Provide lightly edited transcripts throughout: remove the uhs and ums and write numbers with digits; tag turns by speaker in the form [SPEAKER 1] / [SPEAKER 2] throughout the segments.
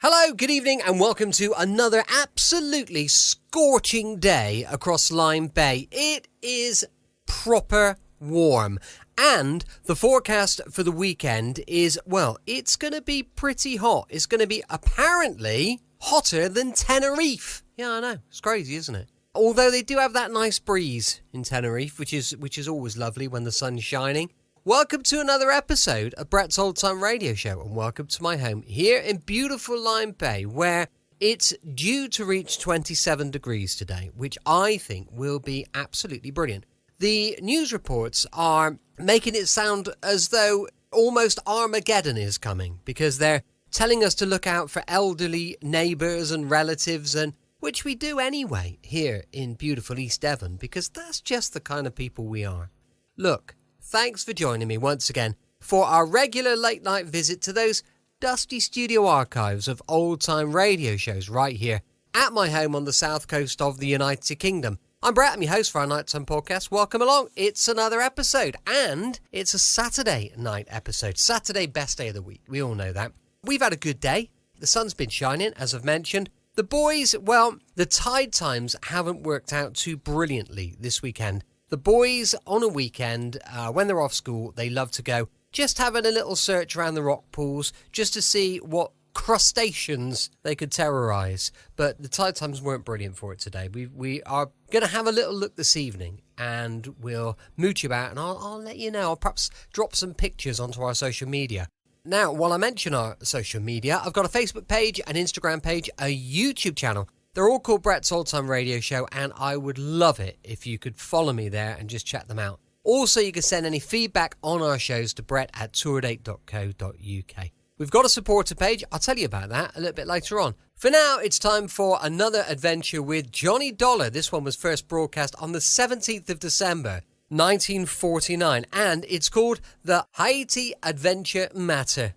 [SPEAKER 1] Hello, good evening, and welcome to another absolutely scorching day across Lyme Bay. It is proper warm, and the forecast for the weekend is, well, it's going to be pretty hot. It's going to be apparently hotter than Tenerife. Yeah, I know. It's crazy, isn't it? Although they do have that nice breeze in Tenerife, which is always lovely when the sun's shining. Welcome to another episode of Brett's Old Time Radio Show, and welcome to my home here in beautiful Lyme Bay, where it's due to reach 27 degrees today, which I think will be absolutely brilliant. The news reports are making it sound as though almost Armageddon is coming, because they're telling us to look out for elderly neighbours and relatives, and which we do anyway here in beautiful East Devon, because that's just the kind of people we are. Look, thanks for joining me once again for our regular late night visit to those dusty studio archives of old time radio shows right here at my home on the south coast of the United Kingdom. I'm Brett, I'm your host for our nighttime podcast. Welcome along. It's another episode, and it's a Saturday night episode. Saturday, best day of the week. We all know that. We've had a good day. The sun's been shining, as I've mentioned. The boys, well, the tide times haven't worked out too brilliantly this weekend. The boys, on a weekend, when they're off school, they love to go just having a little search around the rock pools just to see what crustaceans they could terrorise. But the tide times weren't brilliant for it today. We are going to have a little look this evening, and we'll mooch about, and I'll let you know. I'll perhaps drop some pictures onto our social media. Now, while I mention our social media, I've got a Facebook page, an Instagram page, a YouTube channel. They're all called Brett's Old Time Radio Show, and I would love it if you could follow me there and just check them out. Also, you can send any feedback on our shows to brett@tourdate.co.uk. We've got a supporter page. I'll tell you about that a little bit later on. For now, it's time for another adventure with Johnny Dollar. This one was first broadcast on the 17th of December, 1949, and it's called The Haiti Adventure Matter.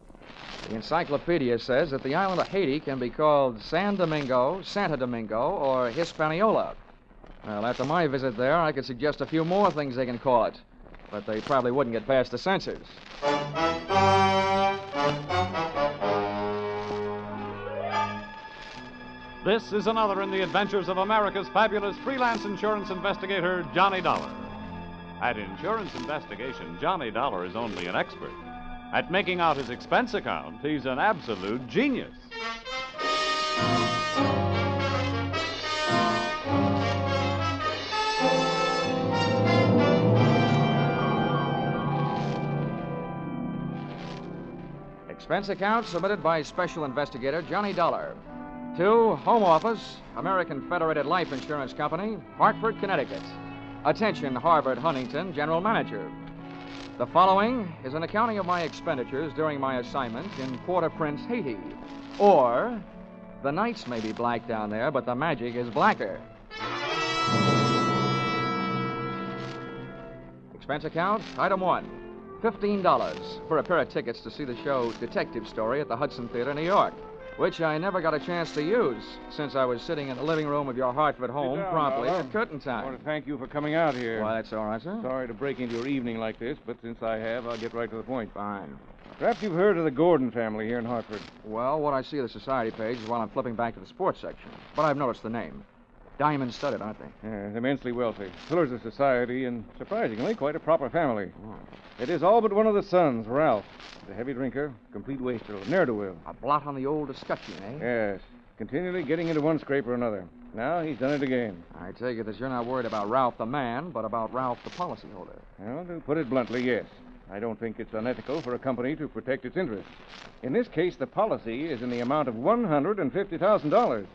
[SPEAKER 2] The encyclopedia says that the island of Haiti can be called San Domingo, Santa Domingo, or Hispaniola. Well, after my visit there, I could suggest a few more things they can call it, but they probably wouldn't get past the censors.
[SPEAKER 3] This is another in the adventures of America's fabulous freelance insurance investigator, Johnny Dollar. At insurance investigation, Johnny Dollar is only an expert. At making out his expense account, he's an absolute genius.
[SPEAKER 2] Expense account submitted by Special Investigator Johnny Dollar. To Home Office, American Federated Life Insurance Company, Hartford, Connecticut. Attention, Harvard Huntington, General Manager. The following is an accounting of my expenditures during my assignment in Port-au-Prince, Haiti. Or, the nights may be black down there, but the magic is blacker. Expense account, item 1, $15 for a pair of tickets to see the show Detective Story at the Hudson Theater, New York, which I never got a chance to use since I was sitting in the living room of your Hartford home promptly at curtain time.
[SPEAKER 4] I want to thank you for coming out here.
[SPEAKER 2] Why, that's all right, sir.
[SPEAKER 4] Sorry to break into your evening like this, but since I have, I'll get right to the point.
[SPEAKER 2] Fine.
[SPEAKER 4] Perhaps you've heard of the Gordon family here in Hartford.
[SPEAKER 2] Well, what I see of the society page is while I'm flipping back to the sports section. But I've noticed the name. Diamond-studded, aren't they?
[SPEAKER 4] Yes, immensely wealthy. Pillars of society, and surprisingly, quite a proper family. Oh. It is all but one of the sons, Ralph. A heavy drinker, complete waster, ne'er-do-well.
[SPEAKER 2] A blot on the old escutcheon, eh?
[SPEAKER 4] Yes. Continually getting into one scrape or another. Now he's done it again.
[SPEAKER 2] I take it that you're not worried about Ralph the man, but about Ralph the policyholder.
[SPEAKER 4] Well, to put it bluntly, yes. I don't think it's unethical for a company to protect its interests. In this case, the policy is in the amount of $150,000.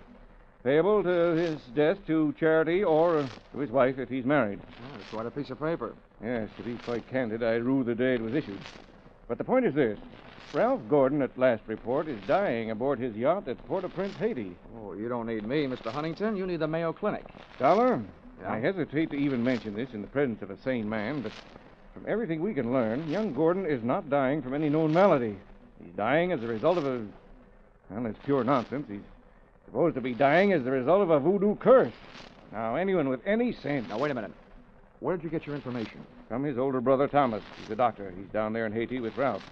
[SPEAKER 4] Payable to his death to charity or to his wife if he's married.
[SPEAKER 2] Oh, that's quite a piece of paper.
[SPEAKER 4] Yes, to be quite candid, I rue the day it was issued. But the point is this. Ralph Gordon, at last report, is dying aboard his yacht at Port-au-Prince, Haiti.
[SPEAKER 2] Oh, you don't need me, Mr. Huntington. You need the Mayo Clinic.
[SPEAKER 4] Dollar?
[SPEAKER 2] Yeah?
[SPEAKER 4] I hesitate to even mention this in the presence of a sane man, but from everything we can learn, young Gordon is not dying from any known malady. He's dying as a result of a... Well, it's pure nonsense. He's supposed to be dying as the result of a voodoo curse. Now, anyone with any sense...
[SPEAKER 2] Now, wait a minute. Where'd you get your information?
[SPEAKER 4] From his older brother, Thomas. He's a doctor. He's down there in Haiti with Ralph.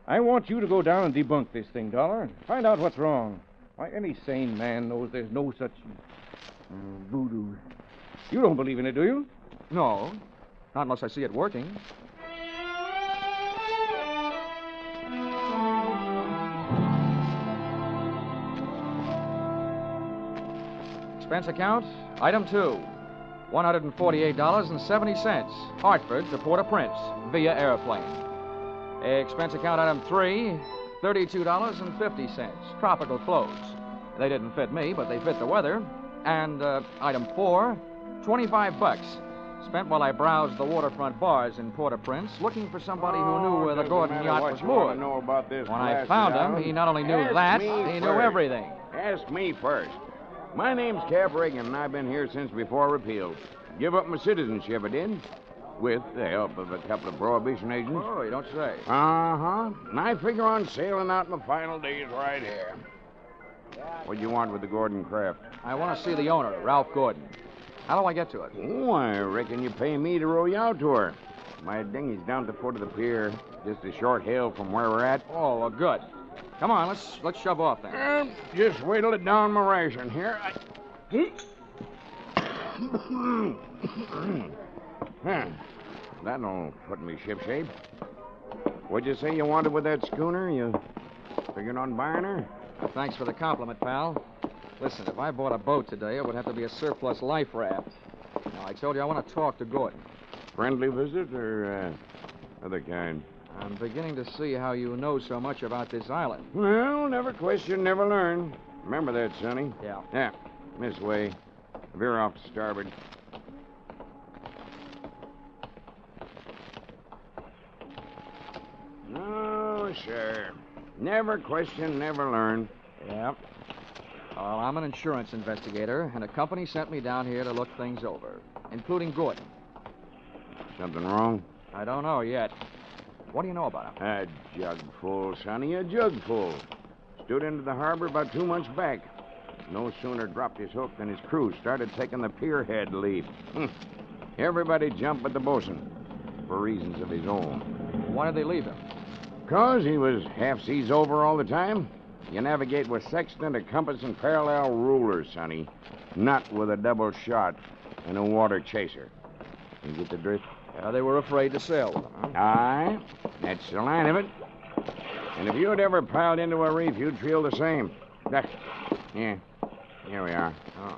[SPEAKER 4] I want you to go down and debunk this thing, Dollar, and find out what's wrong. Why, any sane man knows there's no such voodoo. You don't believe in it, do you?
[SPEAKER 2] No, not unless I see it working. Expense account, item 2, $148.70, Hartford to Port-au-Prince, via airplane. Expense account, item 3, $32.50, tropical clothes. They didn't fit me, but they fit the weather. And item 4, $25, spent while I browsed the waterfront bars in Port-au-Prince, looking for somebody who knew where the Gordon yacht was moored.
[SPEAKER 5] Know about this
[SPEAKER 2] When I found him, he not only knew that, he knew everything.
[SPEAKER 5] Ask me first. My name's Cap Reagan, and I've been here since before repeal. Give up my citizenship, I did, with the help of a couple of prohibition agents.
[SPEAKER 2] Oh, you don't say.
[SPEAKER 5] Uh-huh. And I figure on sailing out my final days right here. What do you want with the Gordon craft?
[SPEAKER 2] I want to see the owner, Ralph Gordon. How do I get to it?
[SPEAKER 5] Oh, I reckon you pay me to row you out to her. My dinghy's down at the foot of the pier, just a short hill from where we're at.
[SPEAKER 2] Oh, well, good. Come on, let's shove off then.
[SPEAKER 5] Just wait till it down my ration here. That'll put me shipshape. What'd you say you wanted with that schooner? You figuring on buying her?
[SPEAKER 2] Thanks for the compliment, pal. Listen, if I bought a boat today, it would have to be a surplus life raft. Now, I told you I want to talk to Gordon.
[SPEAKER 5] Friendly visit or other kind?
[SPEAKER 2] I'm beginning to see how you know so much about this island.
[SPEAKER 5] Well, never question, never learn. Remember that, Sonny?
[SPEAKER 2] Yeah.
[SPEAKER 5] Yeah, this way. Veer off to starboard. No, sir. Never question, never learn.
[SPEAKER 2] Yeah. Well, I'm an insurance investigator, and a company sent me down here to look things over, including Gordon.
[SPEAKER 5] Something wrong?
[SPEAKER 2] I don't know yet. What do you know about him?
[SPEAKER 5] A jug full, Sonny, a jug full. Stood into the harbor about 2 months back. No sooner dropped his hook than his crew started taking the pierhead lead. Everybody jumped but the bosun, for reasons of his own.
[SPEAKER 2] Why did they leave him?
[SPEAKER 5] 'Cause he was half seas over all the time. You navigate with sextant, a compass, and parallel rulers, Sonny. Not with a double shot and a water chaser. You get the drift?
[SPEAKER 2] They were afraid to sail with him, huh?
[SPEAKER 5] Aye, that's the line of it. And if you'd ever piled into a reef, you'd feel the same. Yeah, here we are.
[SPEAKER 2] Oh.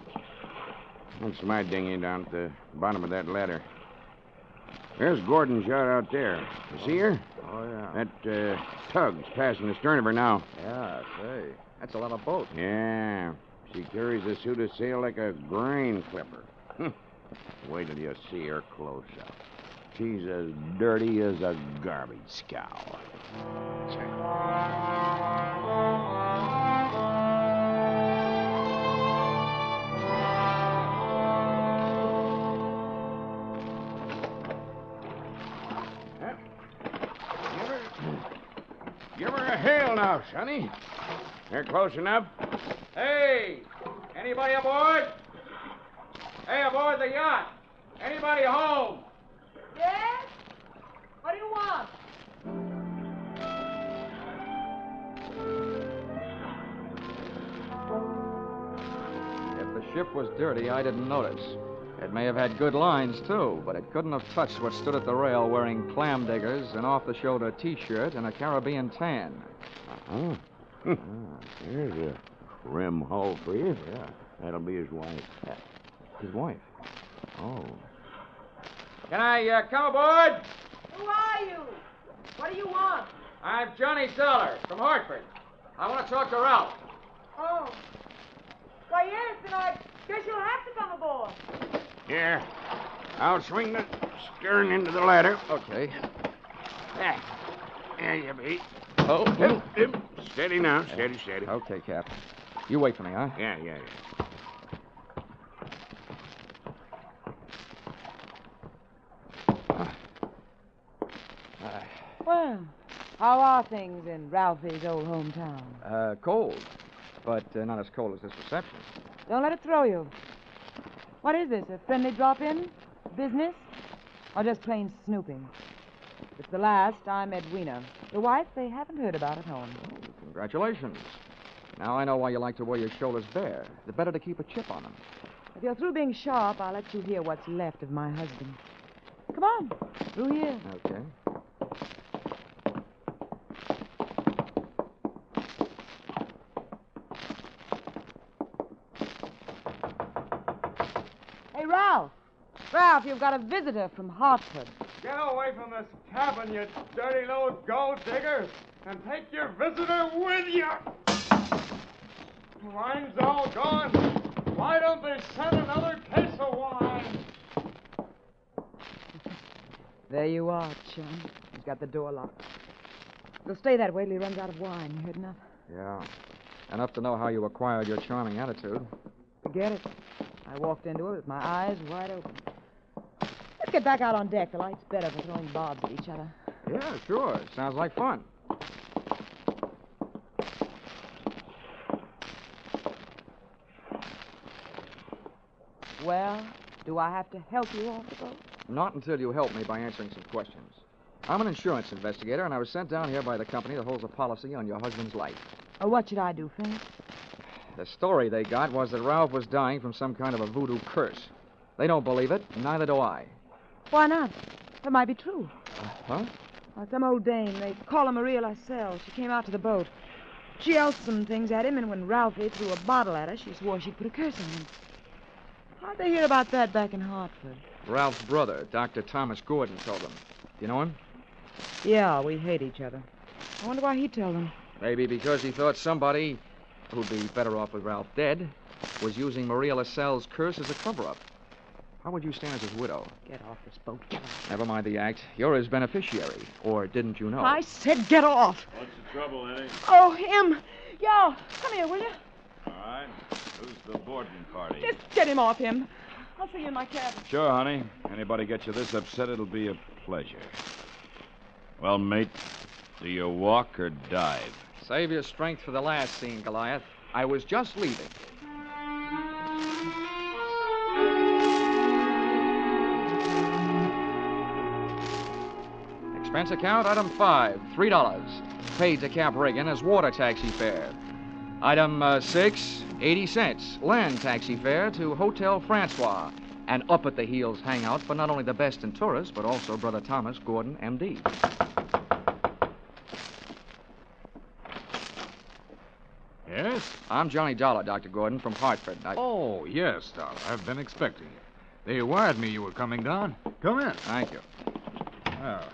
[SPEAKER 5] That's my dinghy down at the bottom of that ladder. There's Gordon's yacht out there. You see her?
[SPEAKER 2] Oh, yeah.
[SPEAKER 5] That tug's passing the stern of her now.
[SPEAKER 2] Yeah, say. That's a lot of boat.
[SPEAKER 5] Yeah, she carries a suit of sail like a grain clipper. Wait till you see her close up. She's as dirty as a garbage scow. Give her a hail now, Sonny. They're close enough.
[SPEAKER 2] Hey! Anybody aboard? Hey, aboard the yacht! Anybody home?
[SPEAKER 6] Yes? What do you want?
[SPEAKER 2] If the ship was dirty, I didn't notice. It may have had good lines, too, but it couldn't have touched what stood at the rail wearing clam diggers, an off-the-shoulder T-shirt, and a Caribbean tan.
[SPEAKER 5] Oh. There's a rim hull for you.
[SPEAKER 2] Yeah.
[SPEAKER 5] That'll be his wife.
[SPEAKER 2] His wife. Oh.
[SPEAKER 7] Can I come aboard?
[SPEAKER 6] Who are you? What do you want?
[SPEAKER 7] I'm Johnny Dollar from Hartford. I want to talk to Ralph.
[SPEAKER 6] Oh. Why, yes, then I guess you'll have to come aboard.
[SPEAKER 5] Here. I'll swing the stern into the ladder.
[SPEAKER 2] Okay.
[SPEAKER 5] There you be.
[SPEAKER 2] Oh.
[SPEAKER 5] Hip. Steady now. Steady.
[SPEAKER 2] Okay, Cap. You wait for me, huh?
[SPEAKER 5] Yeah.
[SPEAKER 6] Well, how are things in Ralphie's old hometown?
[SPEAKER 2] Cold. But not as cold as this reception.
[SPEAKER 6] Don't let it throw you. What is this, a friendly drop-in? Business? Or just plain snooping? It's the last. I'm Edwina. The wife they haven't heard about at home.
[SPEAKER 2] Congratulations. Now I know why you like to wear your shoulders bare. The better to keep a chip on them.
[SPEAKER 6] If you're through being sharp, I'll let you hear what's left of my husband. Come on. Through here.
[SPEAKER 2] Okay.
[SPEAKER 6] Hey, Ralph. Ralph, you've got a visitor from Hartford.
[SPEAKER 8] Get away from this cabin, you dirty little gold digger, and take your visitor with you. Wine's all gone. Why don't they send another case of wine?
[SPEAKER 6] There you are, chum. He's got the door locked. He'll stay that way till he runs out of wine. You heard enough?
[SPEAKER 2] Yeah. Enough to know how you acquired your charming attitude.
[SPEAKER 6] Forget it. I walked into it with my eyes wide open. Let's get back out on deck. The light's better for throwing bobs at each other.
[SPEAKER 2] Yeah, sure. Sounds like fun.
[SPEAKER 6] Well, do I have to help you off the boat?
[SPEAKER 2] Not until you help me by answering some questions. I'm an insurance investigator, and I was sent down here by the company that holds a policy on your husband's life.
[SPEAKER 6] Oh, what should I do, Finn?
[SPEAKER 2] The story they got was that Ralph was dying from some kind of a voodoo curse. They don't believe it, and neither do I.
[SPEAKER 6] Why not? That might be true.
[SPEAKER 2] Huh?
[SPEAKER 6] Well, some old dame. They call her Maria Lascelles. She came out to the boat. She yelled some things at him, and when Ralphie threw a bottle at her, she swore she'd put a curse on him. How'd they hear about that back in Hartford?
[SPEAKER 2] Ralph's brother, Dr. Thomas Gordon, told them. Do you know him?
[SPEAKER 6] Yeah, we hate each other. I wonder why he told them.
[SPEAKER 2] Maybe because he thought somebody, who'd be better off with Ralph dead, was using Maria Lascelles' curse as a cover-up. How would you stand as his widow?
[SPEAKER 6] Get off this boat. Get off.
[SPEAKER 2] Never mind the act. You're his beneficiary. Or didn't you know?
[SPEAKER 6] I said get off.
[SPEAKER 3] What's the trouble, Eddie?
[SPEAKER 6] Oh, him. Yo, come here, will you?
[SPEAKER 3] All right. Who's the boarding party?
[SPEAKER 6] Just get him off him. I'll see you in my cabin.
[SPEAKER 3] Sure, honey. Anybody get you this upset, it'll be a pleasure. Well, mate, do you walk or dive?
[SPEAKER 2] Save your strength for the last scene, Goliath. I was just leaving. Expense account, item 5, $3. Paid to Cap Reagan as water taxi fare. Item 6, 80 cents. Land taxi fare to Hotel Francois. An up-at-the-heels hangout for not only the best in tourists, but also Brother Thomas Gordon, M.D.
[SPEAKER 3] Yes?
[SPEAKER 2] I'm Johnny Dollar, Dr. Gordon, from Hartford.
[SPEAKER 3] Oh, yes, Dollar. I've been expecting you. They wired me you were coming down. Come in.
[SPEAKER 2] Thank you.
[SPEAKER 3] Well,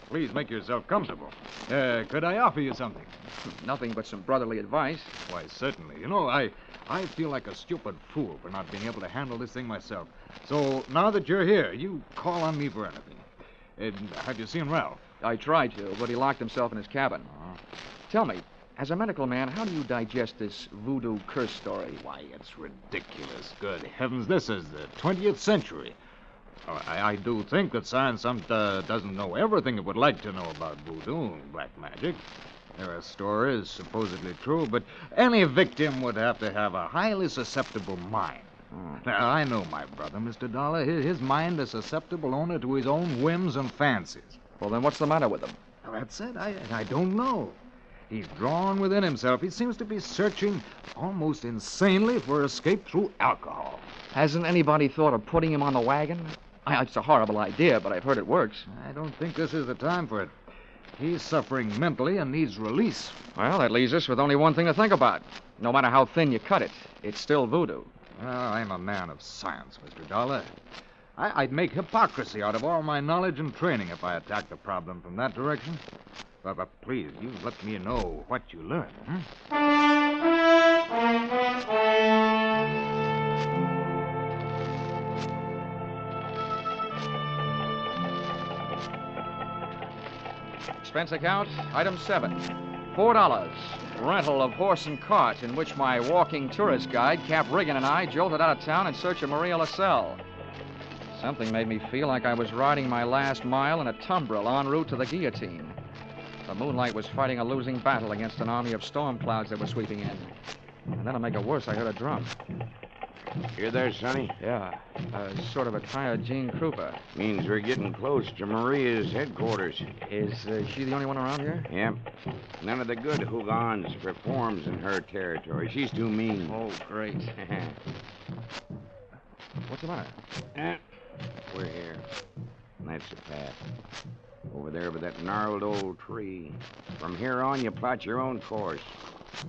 [SPEAKER 3] please make yourself comfortable. Could I offer you something?
[SPEAKER 2] Nothing but some brotherly advice.
[SPEAKER 3] Why, certainly. You know, I feel like a stupid fool for not being able to handle this thing myself. So now that you're here, you call on me for anything. Have you seen Ralph?
[SPEAKER 2] I tried to, but he locked himself in his cabin. Tell me, as a medical man, how do you digest this voodoo curse story?
[SPEAKER 3] Why, it's ridiculous. Good heavens, this is the 20th century. Oh, I do think that science doesn't know everything it would like to know about voodoo and black magic. There are stories supposedly true, but any victim would have to have a highly susceptible mind. Now, I know my brother, Mr. Dollar. His mind is susceptible only to his own whims and fancies.
[SPEAKER 2] Well, then what's the matter with him?
[SPEAKER 3] Well, that's it. I don't know. He's drawn within himself. He seems to be searching almost insanely for escape through alcohol.
[SPEAKER 2] Hasn't anybody thought of putting him on the wagon? It's a horrible idea, but I've heard it works.
[SPEAKER 3] I don't think this is the time for it. He's suffering mentally and needs release.
[SPEAKER 2] Well, that leaves us with only one thing to think about. No matter how thin you cut it, it's still voodoo.
[SPEAKER 3] Well, I'm a man of science, Mr. Dollar. I'd make hypocrisy out of all my knowledge and training if I attacked the problem from that direction. But please, you let me know what you learn.
[SPEAKER 2] Expense account, item 7, $4. Rental of horse and cart in which my walking tourist guide, Cap Reagan, and I jolted out of town in search of Maria Lascelles. Something made me feel like I was riding my last mile in a tumbril en route to the guillotine. The moonlight was fighting a losing battle against an army of storm clouds that were sweeping in. And then to make it worse, I heard a drum.
[SPEAKER 5] You there, Sonny?
[SPEAKER 2] Yeah, sort of a tired Gene Krupa.
[SPEAKER 5] Means we're getting close to Maria's headquarters.
[SPEAKER 2] Is she the only one around here?
[SPEAKER 5] Yep. None of the good hoogans performs in her territory. She's too mean.
[SPEAKER 2] Oh, great. What's the matter?
[SPEAKER 5] We're here. That's the path. Over there by that gnarled old tree. From here on, you plot your own course.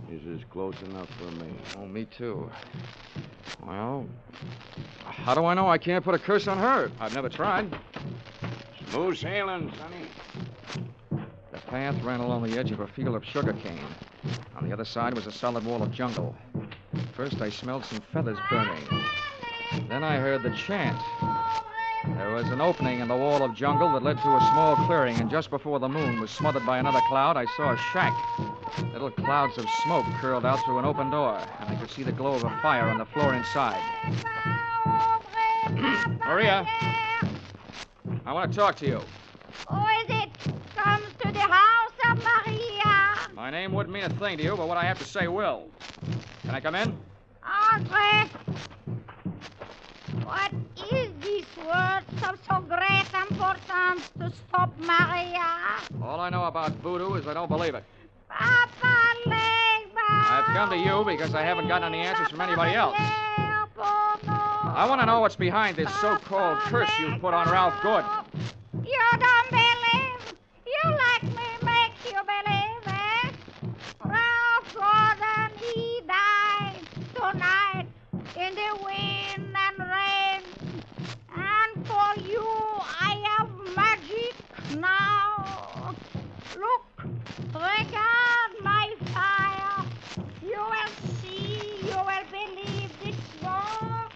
[SPEAKER 5] This is close enough for me.
[SPEAKER 2] Oh, me too. Well, how do I know I can't put a curse on her? I've never tried.
[SPEAKER 5] Smooth sailing, Sonny.
[SPEAKER 2] The path ran along the edge of a field of sugarcane. On the other side was a solid wall of jungle. First, I smelled some feathers burning. Then I heard the chant. There was an opening in the wall of jungle that led to a small clearing, and just before the moon was smothered by another cloud, I saw a shack. Little clouds of smoke curled out through an open door, and I could see the glow of a fire on the floor inside. Maria, I want to talk to you.
[SPEAKER 9] Who is it? Comes to the house of Maria.
[SPEAKER 2] My name wouldn't mean a thing to you, but what I have to say will. Can I come in?
[SPEAKER 9] Andre. What is this word of so great importance to stop Maria?
[SPEAKER 2] All I know about voodoo is I don't believe it.
[SPEAKER 9] Papa Legba.
[SPEAKER 2] I've come to you because I haven't gotten any answers from anybody else. I want to know what's behind this so-called curse you put on Ralph Gordon.
[SPEAKER 9] You don't believe? You let me make you believe, eh? Ralph Gordon, he died tonight in the wind and rain. And for you, I have magic now. Look, regard my fire. You will see, you will believe this war.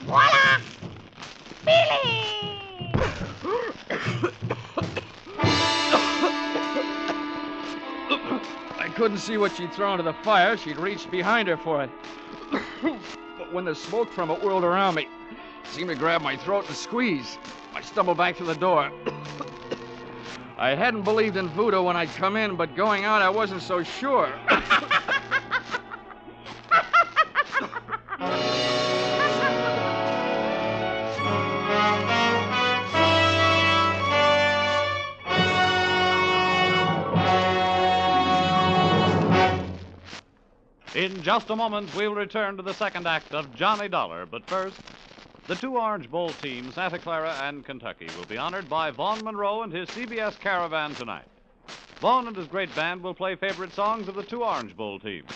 [SPEAKER 9] Voila! Billy!
[SPEAKER 2] I couldn't see what she'd thrown into the fire. She'd reached behind her for it. But when the smoke from it whirled around me, it seemed to grab my throat and squeeze. I stumbled back to the door. I hadn't believed in voodoo when I'd come in, but going out, I wasn't so sure.
[SPEAKER 3] In just a moment, we'll return to the second act of Johnny Dollar. But first, the two Orange Bowl teams, Santa Clara and Kentucky, will be honored by Vaughn Monroe and his CBS Caravan tonight. Vaughn and his great band will play favorite songs of the two Orange Bowl teams.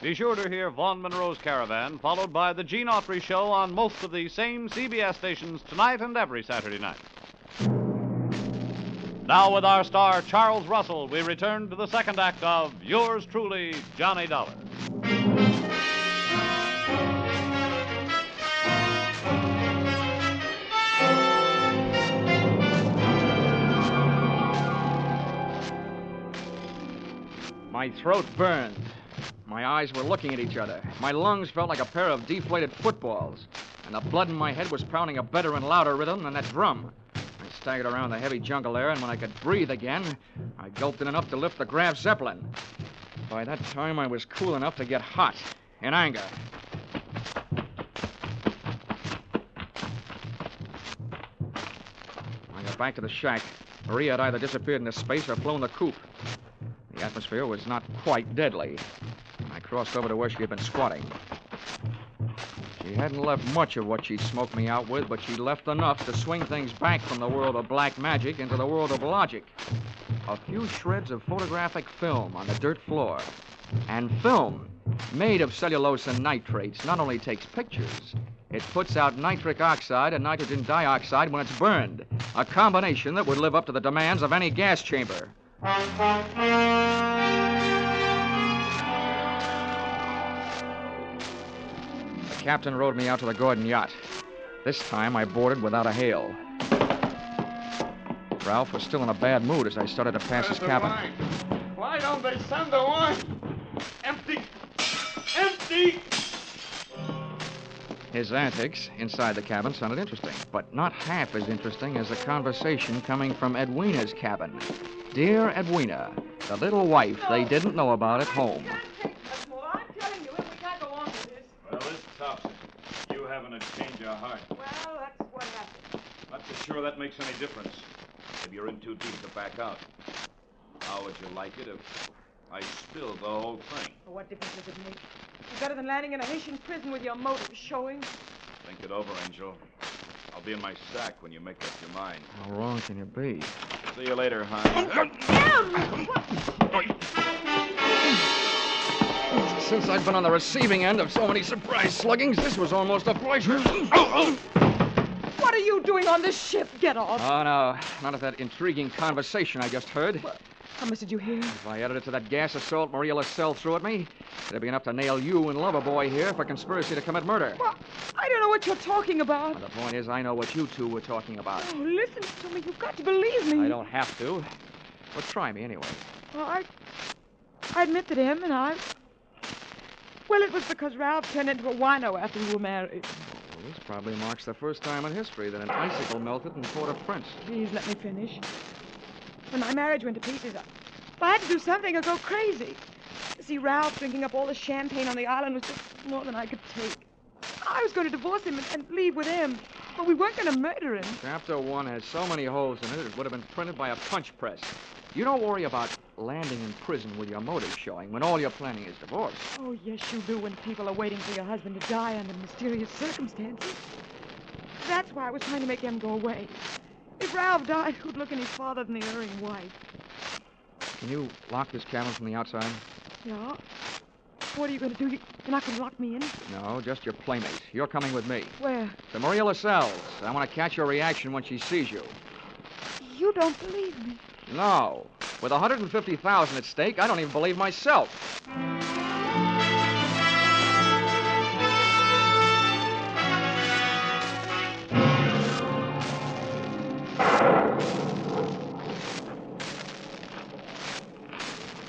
[SPEAKER 3] Be sure to hear Vaughn Monroe's Caravan, followed by the Gene Autry Show on most of these same CBS stations tonight and every Saturday night. Now, with our star, Charles Russell, we return to the second act of Yours Truly, Johnny Dollar.
[SPEAKER 2] My throat burned. My eyes were looking at each other. My lungs felt like a pair of deflated footballs. And the blood in my head was pounding a better and louder rhythm than that drum. I staggered around the heavy jungle air, and when I could breathe again, I gulped in enough to lift the Graf Zeppelin. By that time, I was cool enough to get hot, in anger. I got back to the shack. Maria had either disappeared into space or flown the coop. The atmosphere was not quite deadly. I crossed over to where she had been squatting. She hadn't left much of what she'd smoked me out with, but she'd left enough to swing things back from the world of black magic into the world of logic. A few shreds of photographic film on the dirt floor. And film, made of cellulose and nitrates, not only takes pictures, it puts out nitric oxide and nitrogen dioxide when it's burned, a combination that would live up to the demands of any gas chamber. The captain rowed me out to the Gordon yacht. This time I boarded without a hail. Ralph was still in a bad mood as I started to pass his cabin.
[SPEAKER 8] Wine. Why don't they send the wine? Empty! Empty!
[SPEAKER 2] His antics inside the cabin sounded interesting, but not half as interesting as the conversation coming from Edwina's cabin. Dear Edwina, the little wife they didn't know about at home.
[SPEAKER 6] Well, I'm telling you, we can't go on with this.
[SPEAKER 5] Well, it's tough.
[SPEAKER 3] having a change of heart.
[SPEAKER 6] Well, that's what happened.
[SPEAKER 3] Not so sure that makes any difference. Maybe you're in too deep to back out. How would you like it if I spilled the whole thing?
[SPEAKER 6] Well, what difference does it make? It's better than landing in a Haitian prison with your motive showing.
[SPEAKER 3] Think it over, Angel. I'll be in my sack when you make up your mind.
[SPEAKER 2] How wrong can you be?
[SPEAKER 3] See you later, hon.
[SPEAKER 2] Since I've been on the receiving end of so many surprise sluggings, this was almost a pleasure.
[SPEAKER 6] What are you doing on this ship? Get off.
[SPEAKER 2] Oh, no. None of that intriguing conversation I just heard.
[SPEAKER 6] How much did you hear?
[SPEAKER 2] If I added it to that gas assault Maria LaSalle threw at me, it'd be enough to nail you and Loverboy here for conspiracy to commit murder.
[SPEAKER 6] Well, I don't know what you're talking about.
[SPEAKER 2] Well, the point is, I know what you two were talking about.
[SPEAKER 6] Oh, listen to me. You've got to believe me.
[SPEAKER 2] I don't have to. Well, try me anyway.
[SPEAKER 6] Well, I admit that him and I... Well, it was because Ralph turned into a wino after we were married.
[SPEAKER 2] Well, this probably marks the first time in history that an icicle melted in Port-au-Prince.
[SPEAKER 6] Please let me finish. When my marriage went to pieces, I had to do something or go crazy. See, Ralph drinking up all the champagne on the island was just more than I could take. I was going to divorce him and leave with him, but we weren't going to murder him.
[SPEAKER 2] Chapter 1 has so many holes in it would have been printed by a punch press. You don't worry about landing in prison with your motive showing when all you're planning is divorce.
[SPEAKER 6] Oh, yes, you do when people are waiting for your husband to die under mysterious circumstances. That's why I was trying to make him go away. If Ralph died, who'd look any farther than the erring wife?
[SPEAKER 2] Can you lock this cabin from the outside?
[SPEAKER 6] Yeah? What are you going to do? You're not going to lock me in?
[SPEAKER 2] No, just your playmate. You're coming with me.
[SPEAKER 6] Where?
[SPEAKER 2] To Maria LaSalle's. I want to catch your reaction when she sees you.
[SPEAKER 6] You don't believe me.
[SPEAKER 2] No. With $150,000 at stake, I don't even believe myself.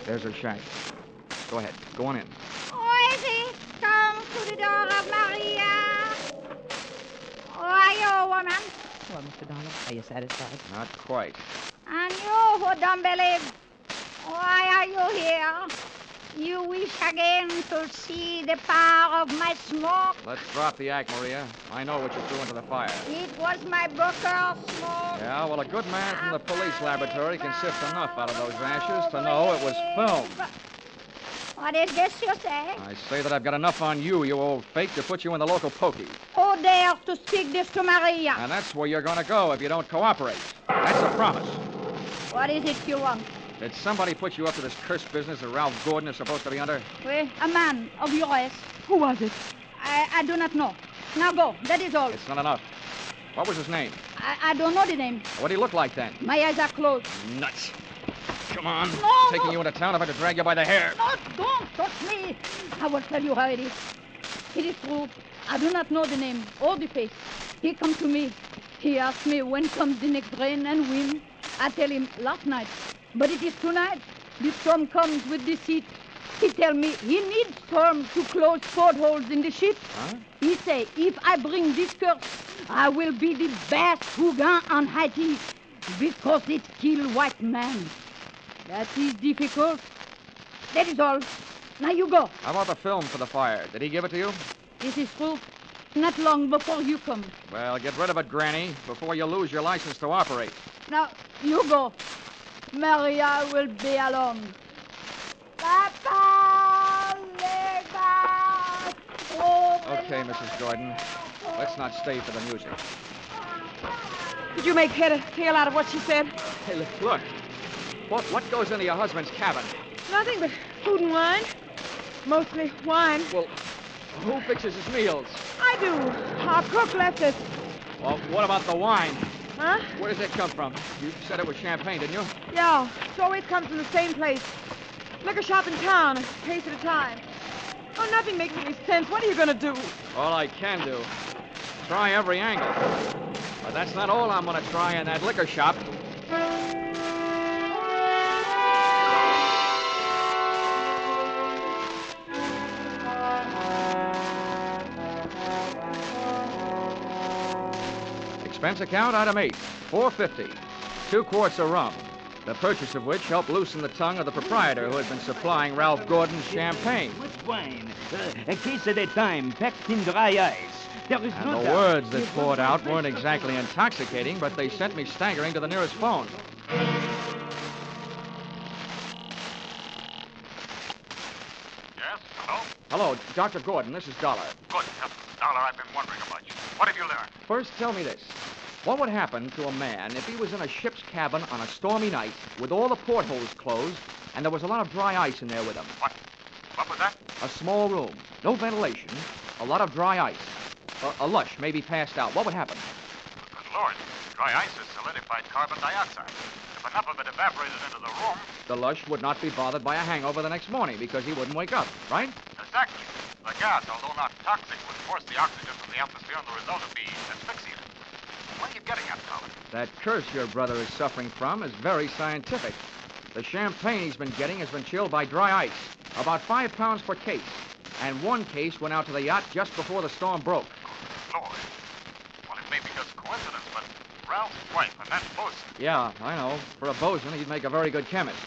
[SPEAKER 2] There's her shack. Go ahead. Go on in.
[SPEAKER 9] Regis, come to the door of Maria. Who are you, woman?
[SPEAKER 6] Well, Mr. Dollar, are you satisfied?
[SPEAKER 2] Not quite.
[SPEAKER 9] And you who don't believe, why are you here? You wish again to see the power of my smoke?
[SPEAKER 2] Let's drop the act, Maria. I know what you threw into the fire.
[SPEAKER 9] It was my Booker smoke.
[SPEAKER 2] Yeah, well, a good man from the police laboratory can sift enough out of those ashes to know it was film.
[SPEAKER 9] What is this you say?
[SPEAKER 2] I say that I've got enough on you, you old fake, to put you in the local pokey.
[SPEAKER 9] Who dares to speak this to Maria?
[SPEAKER 2] And that's where you're going to go if you don't cooperate. That's a promise.
[SPEAKER 9] What is it you want?
[SPEAKER 2] Did somebody put you up to this cursed business that Ralph Gordon is supposed to be under?
[SPEAKER 9] Oui, a man of your race.
[SPEAKER 6] Who was it?
[SPEAKER 9] I do not know. Now go, that is all.
[SPEAKER 2] It's not enough. What was his name?
[SPEAKER 9] I don't know the name.
[SPEAKER 2] What did he look like then?
[SPEAKER 9] My eyes are closed.
[SPEAKER 2] Nuts. Come on.
[SPEAKER 9] No,
[SPEAKER 2] Taking
[SPEAKER 9] no.
[SPEAKER 2] you into town if I had to drag you by the hair.
[SPEAKER 9] No, don't touch me. I will tell you how it is. It is true. I do not know the name or the face. He come to me. He asked me when comes the next rain and wind. I tell him last night. But it is tonight. The storm comes with the sea. He tell me he needs storm to close portholes in the ship.
[SPEAKER 2] Huh?
[SPEAKER 9] He say, if I bring this curse, I will be the best Hougan on Haiti because it kill white man. That is difficult. That is all. Now you go.
[SPEAKER 2] How about the film for the fire? Did he give it to you?
[SPEAKER 9] This is true. Not long before you come.
[SPEAKER 2] Well, get rid of it, Granny, before you lose your license to operate.
[SPEAKER 9] Now you go. Maria will be alone. Papa, Lega.
[SPEAKER 2] Okay, Mrs. Gordon. Let's not stay for the music.
[SPEAKER 6] Did you make head or tail out of what she said?
[SPEAKER 2] Hey, look. What goes into your husband's cabin?
[SPEAKER 6] Nothing but food and wine. Mostly wine.
[SPEAKER 2] Well, who fixes his meals?
[SPEAKER 6] I do. Our cook left us.
[SPEAKER 2] Well, what about the wine?
[SPEAKER 6] Huh?
[SPEAKER 2] Where does it come from? You said it was champagne, didn't you?
[SPEAKER 6] Yeah, it always comes from the same place. Liquor shop in town, a case at a time. Oh, nothing makes any sense. What are you going to do?
[SPEAKER 2] All I can do. Try every angle. But that's not all I'm going to try in that liquor shop. Expense account, item 8, $4.50. 2 quarts of rum, the purchase of which helped loosen the tongue of the proprietor who had been supplying Ralph Gordon's champagne.
[SPEAKER 10] Which wine? A case at a time, packed in dry ice.
[SPEAKER 8] There is
[SPEAKER 2] And
[SPEAKER 8] no
[SPEAKER 2] the
[SPEAKER 8] doubt.
[SPEAKER 2] words that poured out weren't exactly intoxicating, but they sent me staggering to the nearest phone.
[SPEAKER 3] Yes? Hello?
[SPEAKER 2] Hello, Dr. Gordon. This is Dollar.
[SPEAKER 3] Good. Dollar, I've been wondering about you. What have you learned?
[SPEAKER 2] First, tell me this. What would happen to a man if he was in a ship's cabin on a stormy night with all the portholes closed and there was a lot of dry ice in there with him?
[SPEAKER 3] What? What was that?
[SPEAKER 2] A small room, no ventilation, a lot of dry ice. A lush, maybe passed out. What would happen?
[SPEAKER 3] Good Lord. Dry ice is solidified carbon dioxide. If enough of it evaporated into the room...
[SPEAKER 2] The lush would not be bothered by a hangover the next morning because he wouldn't wake up, right?
[SPEAKER 3] Exactly. The gas, although not toxic, would force the oxygen from the atmosphere, and the result would be asphyxiated. What are you getting at, Dollar?
[SPEAKER 2] That curse your brother is suffering from is very scientific. The champagne he's been getting has been chilled by dry ice, about 5 pounds per case. And one case went out to the yacht just before the storm broke.
[SPEAKER 3] Lord. Well, it may be just coincidence, but Ralph's wife and that bosun...
[SPEAKER 2] Yeah, I know. For a bosun, he'd make a very good chemist.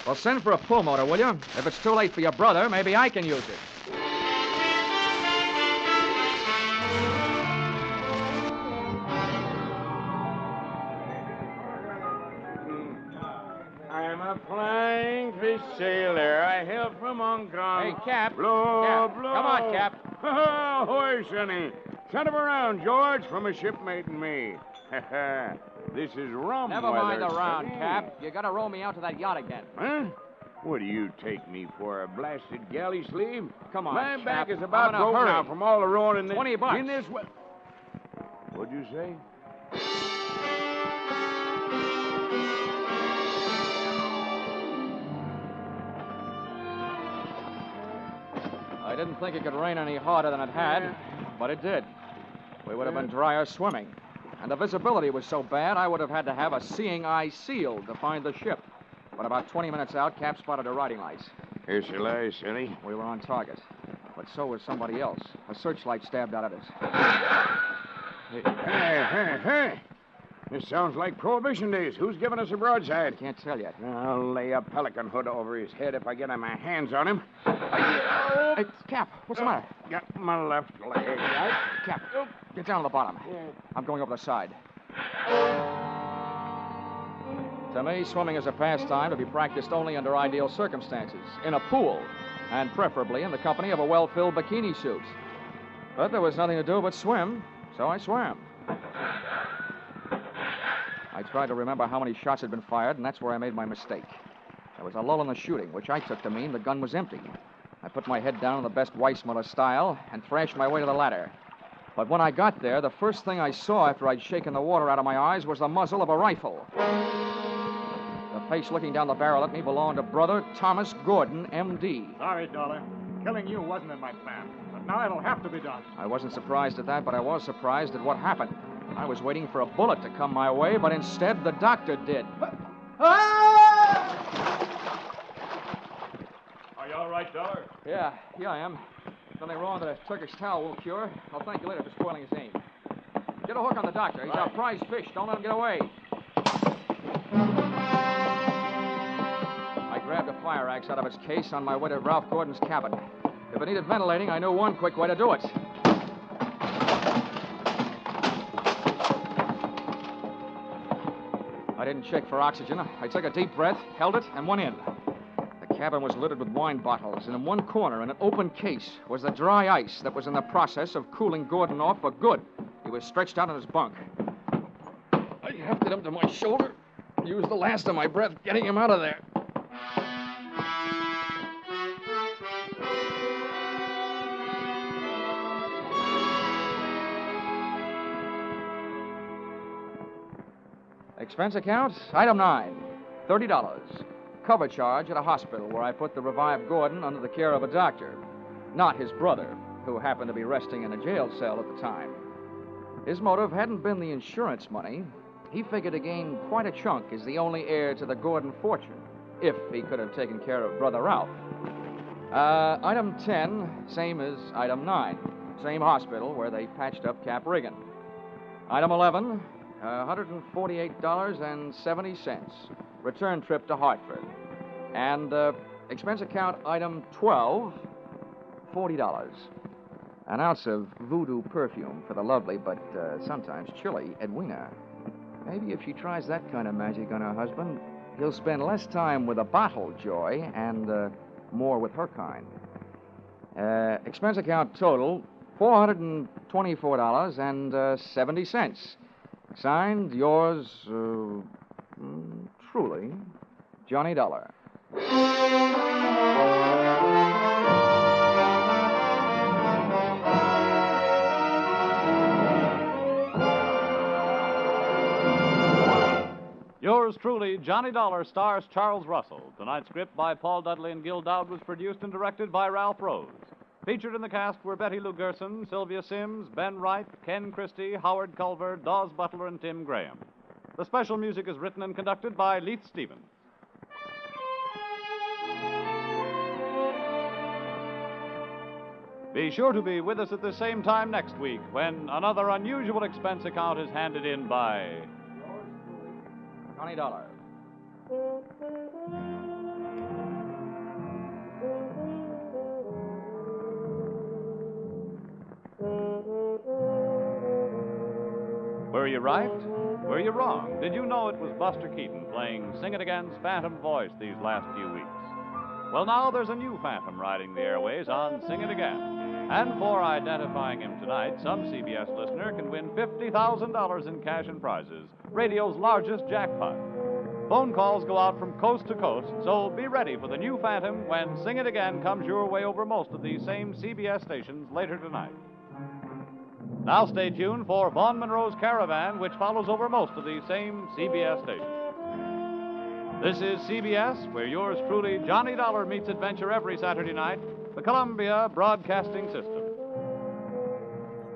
[SPEAKER 2] Well, send for a pull motor, will you? If it's too late for your brother, maybe I can use it.
[SPEAKER 8] I'm a flying fish sailor. I hail from Hong Kong.
[SPEAKER 2] Hey, Cap.
[SPEAKER 8] Blow,
[SPEAKER 2] Cap.
[SPEAKER 8] blow.
[SPEAKER 2] Come on, Cap.
[SPEAKER 5] Ahoy, Sonny. Send him around, George, from a shipmate and me. This is rum
[SPEAKER 2] Never mind the
[SPEAKER 5] weather,
[SPEAKER 2] round,
[SPEAKER 5] Sonny.
[SPEAKER 2] Cap. You gotta row me out to that yacht again.
[SPEAKER 5] Huh? What do you take me for, a blasted galley slave?
[SPEAKER 2] Come on,
[SPEAKER 5] My
[SPEAKER 2] Cap.
[SPEAKER 5] back is
[SPEAKER 2] I'm
[SPEAKER 5] about
[SPEAKER 2] in a
[SPEAKER 5] broke
[SPEAKER 2] hurry.
[SPEAKER 5] now from all the rowing in this...
[SPEAKER 2] 20 bucks.
[SPEAKER 5] In this... What'd you say?
[SPEAKER 2] I didn't think it could rain any harder than it had, but it did. We would have been drier swimming. And the visibility was so bad, I would have had to have a seeing eye sealed to find the ship. But about 20 minutes out, Cap spotted her riding lights.
[SPEAKER 5] Here she lies, Sonny.
[SPEAKER 2] We were on target. But so was somebody else. A searchlight stabbed out at us.
[SPEAKER 5] Hey. This sounds like Prohibition days. Who's giving us a broadside?
[SPEAKER 2] Can't tell yet.
[SPEAKER 5] I'll lay a pelican hood over his head if I get my hands on him.
[SPEAKER 2] Hey, Cap, what's the matter?
[SPEAKER 5] Got my left leg.
[SPEAKER 2] Cap, get down to the bottom. I'm going over the side. To me, swimming is a pastime to be practiced only under ideal circumstances, in a pool, and preferably in the company of a well-filled bikini suit. But there was nothing to do but swim, so I swam. I tried to remember how many shots had been fired, and that's where I made my mistake. There was a lull in the shooting, which I took to mean the gun was empty. I put my head down in the best Weissmuller style and thrashed my way to the ladder. But when I got there, the first thing I saw after I'd shaken the water out of my eyes was the muzzle of a rifle. The face looking down the barrel at me belonged to Brother Thomas Gordon, M.D.
[SPEAKER 8] Sorry, Dollar. Killing you wasn't in my plan. But now it'll have to be done.
[SPEAKER 2] I wasn't surprised at that, but I was surprised at what happened. I was waiting for a bullet to come my way, but instead the doctor did.
[SPEAKER 8] Are you all right, Dollar?
[SPEAKER 2] Yeah, I am. Nothing wrong that a Turkish towel won't cure. I'll thank you later for spoiling his aim. Get a hook on the doctor. He's our prize fish. Don't let him get away. I grabbed a fire axe out of its case on my way to Ralph Gordon's cabin. If it needed ventilating, I knew one quick way to do it. I didn't check for oxygen. I took a deep breath, held it, and went in. The cabin was littered with wine bottles, and in one corner, in an open case, was the dry ice that was in the process of cooling Gordon off for good. He was stretched out in his bunk. I hefted him to my shoulder, used the last of my breath getting him out of there. Expense account, item 9, $30. Cover charge at a hospital where I put the revived Gordon under the care of a doctor, not his brother, who happened to be resting in a jail cell at the time. His motive hadn't been the insurance money. He figured to gain quite a chunk as the only heir to the Gordon fortune, if he could have taken care of Brother Ralph. Item 10, same as item 9, same hospital where they patched up Cap Riggin. Item 11, $148.70. Return trip to Hartford. And expense account item 12, $40. An ounce of voodoo perfume for the lovely but sometimes chilly Edwina. Maybe if she tries that kind of magic on her husband, he'll spend less time with a bottle joy and more with her kind. Expense account total, $424.70. Signed, yours, truly, Johnny Dollar.
[SPEAKER 3] Yours truly, Johnny Dollar, stars Charles Russell. Tonight's script by Paul Dudley and Gil Dowd was produced and directed by Ralph Rose. Featured in the cast were Betty Lou Gerson, Sylvia Sims, Ben Wright, Ken Christie, Howard Culver, Dawes Butler, and Tim Graham. The special music is written and conducted by Leith Stevens. Be sure to be with us at the same time next week when another unusual expense account is handed in by
[SPEAKER 2] Johnny Dollar.
[SPEAKER 3] Were you right? Were you wrong? Did you know it was Buster Keaton playing Sing It Again's Phantom voice these last few weeks? Well, now there's a new Phantom riding the airways on Sing It Again. And for identifying him tonight, some CBS listener can win $50,000 in cash and prizes, radio's largest jackpot. Phone calls go out from coast to coast, so be ready for the new Phantom when Sing It Again comes your way over most of these same CBS stations later tonight. Now stay tuned for Vaughn Monroe's Caravan, which follows over most of these same CBS stations. This is CBS, where yours truly, Johnny Dollar, meets adventure every Saturday night, the Columbia Broadcasting System.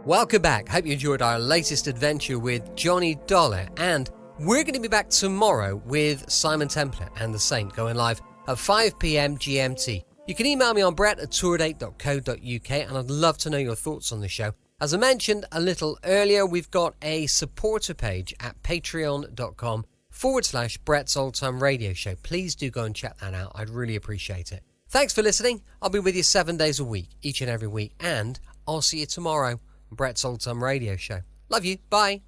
[SPEAKER 1] Welcome back. Hope you enjoyed our latest adventure with Johnny Dollar. And we're going to be back tomorrow with Simon Templar and the Saint, going live at 5 p.m. GMT. You can email me on brett@tourdate.co.uk, and I'd love to know your thoughts on the show. As I mentioned a little earlier, we've got a supporter page at patreon.com/Brett's Old Time Radio Show. Please do go and check that out. I'd really appreciate it. Thanks for listening. I'll be with you 7 days a week, each and every week, and I'll see you tomorrow, Brett's Old Time Radio Show. Love you. Bye.